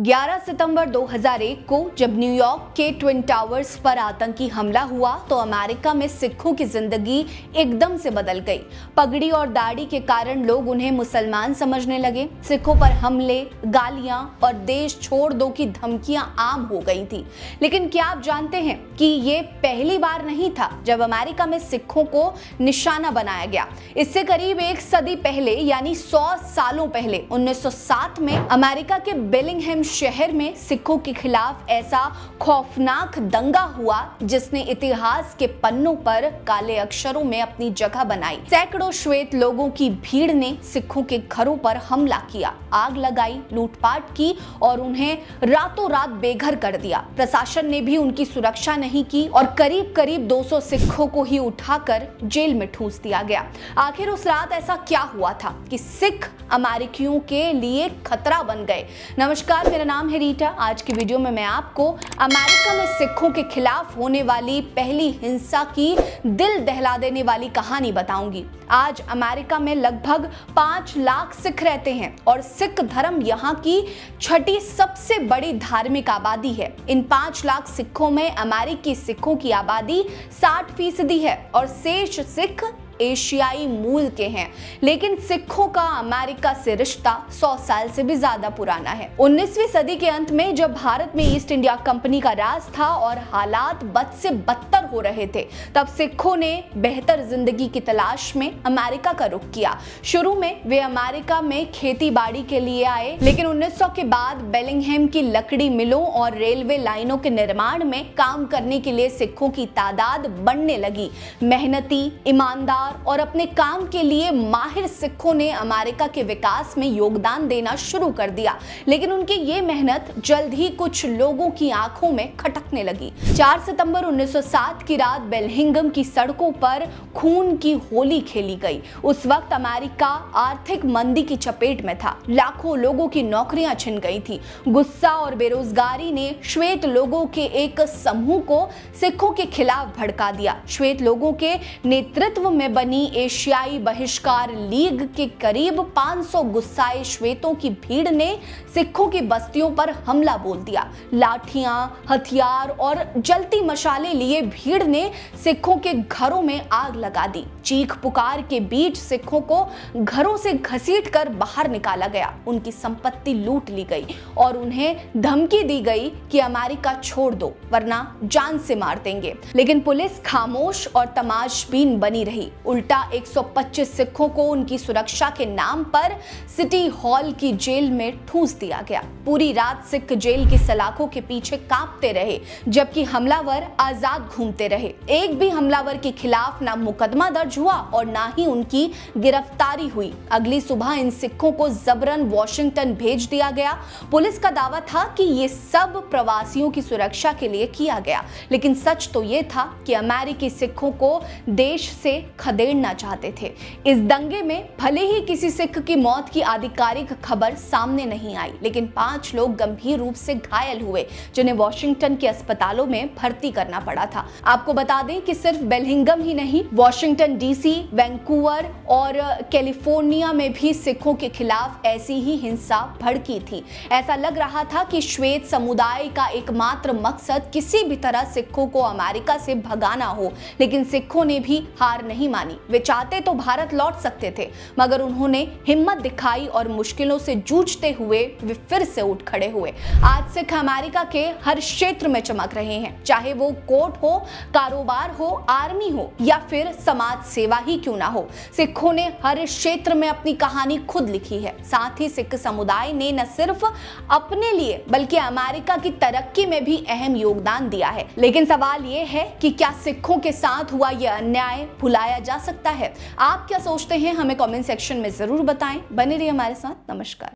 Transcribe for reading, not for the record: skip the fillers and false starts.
11 सितंबर 2001 को जब न्यूयॉर्क के ट्विन टावर्स पर आतंकी हमला हुआ तो अमेरिका में सिखों की जिंदगी एकदम से बदल गई। पगड़ी और दाढ़ी के कारण लोग उन्हें मुसलमान समझने लगे। सिखों पर हमले, गालियां और देश छोड़ दो की धमकियां आम हो गई थी। लेकिन क्या आप जानते हैं कि ये पहली बार नहीं था जब अमेरिका में सिखों को निशाना बनाया गया। इससे करीब एक सदी पहले यानी 100 सालों पहले 1907 में अमेरिका के बेलिंगहम शहर में सिखों के खिलाफ ऐसा खौफनाक दंगा हुआ जिसने इतिहास के पन्नों पर काले अक्षरों में अपनी जगह बनाई। सैकड़ों श्वेत लोगों की भीड़ ने सिखों के घरों पर हमला किया, आग लगाई, लूटपाट की और उन्हें रातों रात बेघर कर दिया। प्रशासन ने भी उनकी सुरक्षा नहीं की और करीब करीब 200 सिखों को ही उठाकर जेल में ठूस दिया गया। आखिर उस रात ऐसा क्या हुआ था कि सिख अमेरिकियों के लिए खतरा बन गए। नमस्कार, मेरा नाम है रीटा। आज की वीडियो में मैं आपको अमेरिका में सिखों के खिलाफ होने वाली पहली हिंसा की दिल दहला देने वाली कहानी बताऊंगी। आज अमेरिका में लगभग 5 लाख सिख रहते हैं और सिख धर्म यहाँ की छठी सबसे बड़ी धार्मिक आबादी है। इन 5 लाख सिखों में अमेरिकी सिखों की आबादी 60% है और शेष सिख एशियाई मूल के हैं। लेकिन सिखों का अमेरिका से रिश्ता 100 साल से भी ज्यादा पुराना है। 19वीं सदी के अंत में जब भारत में ईस्ट इंडिया कंपनी का राज था और हालात बद से बदतर हो रहे थे, तब सिखों ने बेहतर जिंदगी की तलाश में अमेरिका का रुख किया। शुरू में वे अमेरिका में खेती बाड़ी के लिए आए, लेकिन 1900 के बाद बेलिंगहम की लकड़ी मिलों और रेलवे लाइनों के निर्माण में काम करने के लिए सिखों की तादाद बढ़ने लगी। मेहनती, ईमानदार और अपने काम के लिए माहिर सिखों ने अमेरिका के विकास में योगदान देना शुरू कर दिया। लेकिन उनकी ये मेहनत जल्द ही कुछ लोगों की आंखों में खटकने लगी। 4 सितंबर 1907 की रात बेलिंगहम की सड़कों पर खून की होली खेली गई। उस वक्त अमेरिका आर्थिक मंदी की चपेट में था। लाखों लोगों की नौकरियां छिन गई थी। गुस्सा और बेरोजगारी ने श्वेत लोगों के एक समूह को सिखों के खिलाफ भड़का दिया। श्वेत लोगों के नेतृत्व में बनी एशियाई बहिष्कार लीग के करीब 500 गुस्साए श्वेतों की भीड़ ने सिखों की बस्तियों पर हमला बोल दिया। लाठियां, हथियार और जलती मशाले लिए भीड़ ने सिखों के घरों में आग लगा दी। चीख पुकार के बीच सिखों को घरों से घसीटकर बाहर निकाला गया। उनकी संपत्ति लूट ली गई और उन्हें धमकी दी गई कि अमेरिका छोड़ दो वरना जान से मार देंगे। लेकिन पुलिस खामोश और तमाशबीन बनी रही। उल्टा 125 सिखों को उनकी सुरक्षा के नाम पर सिटी हॉल की जेल में ठूस दिया गया। पूरी रात सिख जेल की सलाखों के पीछे कांपते रहे, जबकि हमलावर आजाद घूमते रहे। एक भी हमलावर के खिलाफ ना मुकदमा दर्ज हुआ और ना ही उनकी गिरफ्तारी हुई। अगली सुबह इन सिखों को जबरन वॉशिंगटन भेज दिया गया। पुलिस का दावा था कि ये सब प्रवासियों की सुरक्षा के लिए किया गया, लेकिन सच तो ये था कि अमेरिकी सिखों को देश से खदेड़ना चाहते थे। इस दंगे में भले ही किसी सिख की मौत की आधिकारिक खबर सामने नहीं आई, लेकिन 5 लोग गंभीर रूप से घायल हुए, जिन्हें वॉशिंगटन के अस्पतालों में भर्ती करना पड़ा था। आपको बता दें कि सिर्फ बेलिंगहम ही नहीं, वॉशिंगटन डीसी, वैंकूवर और कैलिफोर्निया में भी सिखों के खिलाफ ऐसी ही हिंसा भड़की थी। ऐसा लग रहा था कि श्वेत समुदाय का एकमात्र मकसद किसी भी तरह सिखों को अमेरिका से भगाना हो, लेकिन सिखों ने भी हार नहीं मानी। वे चाहते तो भारत लौट सकते थे, मगर उन्होंने हिम्मत दिखाई और मुश्किलों से जूझते हुए वे फिर से उठ खड़े हुए। आज सिख अमेरिका के हर क्षेत्र में चमक रहे हैं, चाहे वो कोर्ट हो, कारोबार हो, आर्मी हो या फिर समाज सेवा ही क्यों ना हो। सिखों ने हर क्षेत्र में अपनी कहानी खुद लिखी है। साथ ही सिख समुदाय ने न सिर्फ अपने लिए बल्कि अमेरिका की तरक्की में भी अहम योगदान दिया है। लेकिन सवाल ये है कि क्या सिखों के साथ हुआ यह अन्याय भुलाया जा सकता है? आप क्या सोचते हैं? हमें कमेंट सेक्शन में जरूर बताएं। बने रहिए हमारे साथ। नमस्कार।